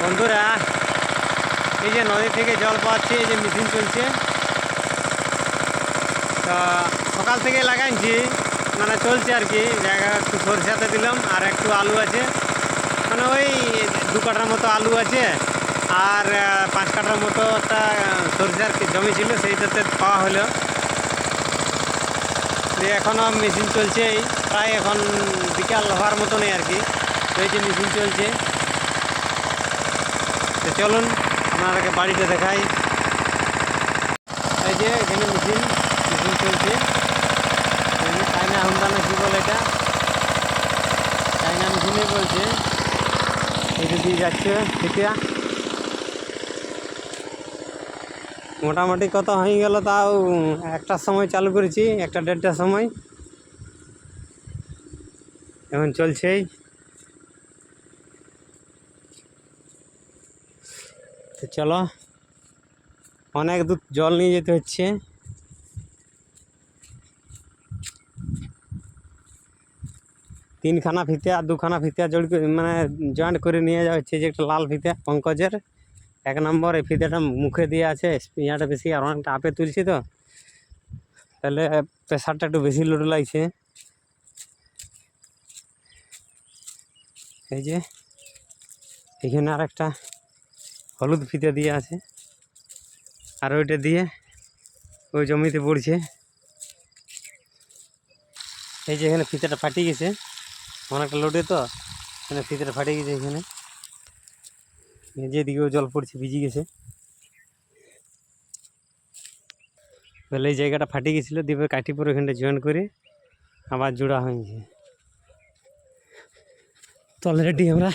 বন্ধুরা, এই যে নদী থেকে জল পাচ্ছি, এই যে মেশিন চলছে। তা সকাল থেকে লাগাইছি, মানে চলছে আর কি। জায়গা একটু সরষেতে দিলাম, আর একটু আলু আছে, মানে ওই 2 কাঠার মতো আলু আছে, আর 5 কাঠার মতো একটা সরষের জমি ছিল, সেইটাতে পাওয়া হলো। যে এখনও মেশিন চলছে, প্রায় এখন বিকাল হওয়ার মতনই আর কি। এই যে মেশিন চলছে, তো চলুন আপনাদেরকে বাড়িতে দেখাই। এই যে এখানে মেশিন চলছে, চায়না হুন্ডা না কি বলে এটা, চায়না মেশিনে বলছে। এটা দিয়ে যাচ্ছে ফিতিয়া। মোটামুটি কত হয়ে গেল, তাও 1টার সময় চালু করেছি, 1টা-1.5টার সময়। এখন চলছেই। তো চলো, অনেক দূর জল নিয়ে যেতে হচ্ছে। তিনখানা ফিতে আর 2খানা ফিতে জড়ি মানে জয়েন্ট করে নিয়ে যাওয়া হচ্ছে। যে একটা লাল ফিতে পঙ্কজের 1 নম্বর, এই ফিতেটা মুখে দিয়ে আছে। ইয়াটা বেশি, আর অনেকটা আপে তুলছি, তো তাহলে প্রেশারটা একটু বেশি লোড লাগছে। এই যে এখানে আর একটা হলুদ ফিতে দিয়ে আছে, আর ওইটা দিয়ে ওই জমিতে পড়ছে। এই যে এখানে ফিতেটা ফাটিয়ে গেছে, অনেকটা লোডে, তো এখানে ফিতেটা ফাটিয়ে গেছে। এখানে যেদিকেও জল পড়ছে ভিজে গেছে, তাহলে এই জায়গাটা ফাটিয়ে গেছিলো, দিয়ে কাটি পরে এখানটা জয়েন করে আবার জোড়া হয়েছে। তো অলরেডি আমরা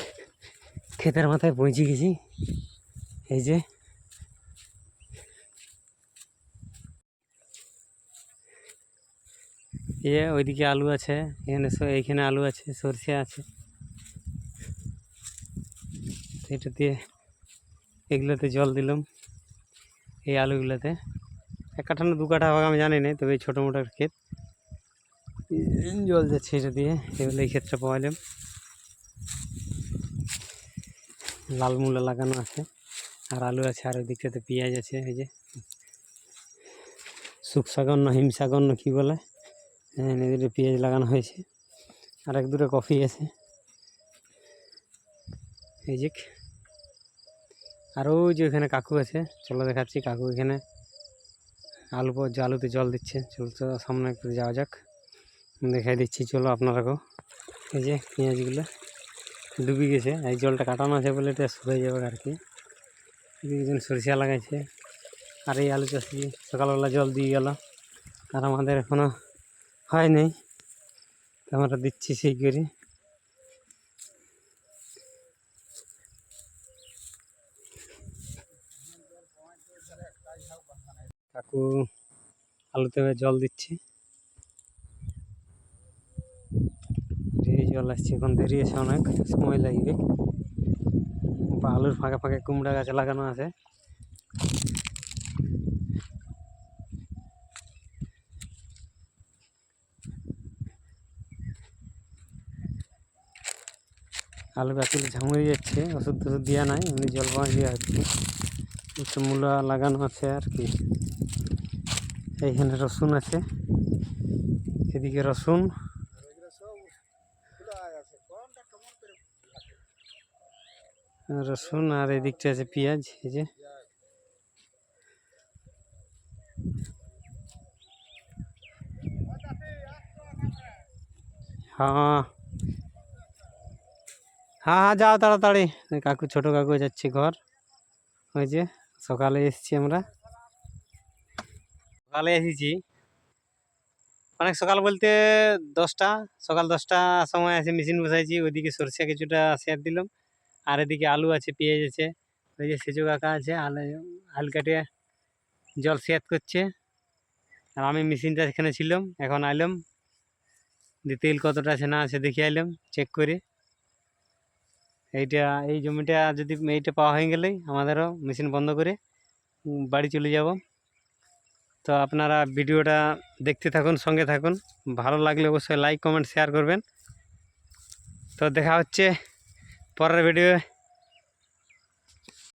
ক্ষেতের মাথায় পৌঁছে গেছি। এই যে ওইদিকে আলু আছে, এইখানে আলু আছে, সরষে আছে। এটা দিয়ে এগুলোতে জল দিলাম, এই আলুগুলোতে 1 কাঠা না 2 কাঠা হবে আমি জানি না, তবে এই ছোটো মোটো ক্ষেত জল যাচ্ছে এটা দিয়ে। এগুলো এই ক্ষেত্রে পাওয়ালাম। লাল মূলা লাগানো আছে, আর আলু আছে, আর ওই দিকটাতে পেঁয়াজ আছে। এই যে শুকসাগর না হিমসাগর না কী বলে, এদিকে পেঁয়াজ লাগানো হয়েছে, আর 1-2টা কফি আছে। এই যে আর ওই যে ওখানে কাকু আছে, চলো দেখাচ্ছি। কাকু এখানে আলুতে জল দিচ্ছে। চলো তো সামনে একটু যাওয়া যাক, দেখাই দিচ্ছি, চলো আপনারাকেও। এই যে পেঁয়াজগুলো ডুবে গেছে, এই জলটা কাটানো আছে বলে এটা শুকিয়ে যাবে আর কি। একজন সরিষা লাগাইছে, আর এই আলু চাষি সকালবেলা জল দিয়ে গেল, আর আমাদের এখনও হয় নাই, তো আমরা দিচ্ছি সেই করে। কাকু আলুতে জল দিচ্ছে, জল আসছে, এখন দেরি আছে, অনেক সময় লাগবে। আলুর ফাঁকে ফাঁকে কুমড়া গাছ লাগানো আছে। আলু গাছগুলো ঝামড়ে যাচ্ছে, ওষুধ টষুধ দেওয়া নাই, এমনি জল পাওয়া দিয়ে আর কি। একটু মূলা লাগানো আছে আর কি। এইখানে রসুন আছে, এদিকে রসুন, আর এদিকটা আছে পেঁয়াজ। এই যে হ্যাঁ হ্যাঁ হ্যাঁ, যাও তাড়াতাড়ি। কাকু, ছোট কাকু যাচ্ছে ঘর। ওই যে সকালে এসেছি আমরা, সকালে এসেছি, অনেক সকাল বলতে 10টা, সকাল 10টার সময় এসে মেশিন বসাইছি। ওইদিকে সরষে কিছুটা শেয়ার দিলাম, আর এদিকে আলু আছে, পেঁয়াজ আছে। ওই যে সেজু কাকা আছে, আলু কাটে জল শেয়ার করছে, আর আমি মেশিনটা এখানে ছিলাম। এখন আইলাম, তেল কতটা আছে না আছে দেখে আইলাম, চেক করে। এই জমিটা যদি এইটা পাওয়া হয়ে গেলেই আমাদেরও মেশিন বন্ধ করে বাড়ি চলে যাব। তো আপনারা ভিডিওটা দেখতে থাকুন, সঙ্গে থাকুন। ভালো লাগলে অবশ্যই লাইক কমেন্ট শেয়ার করবেন। তো দেখা হচ্ছে পরের ভিডিও।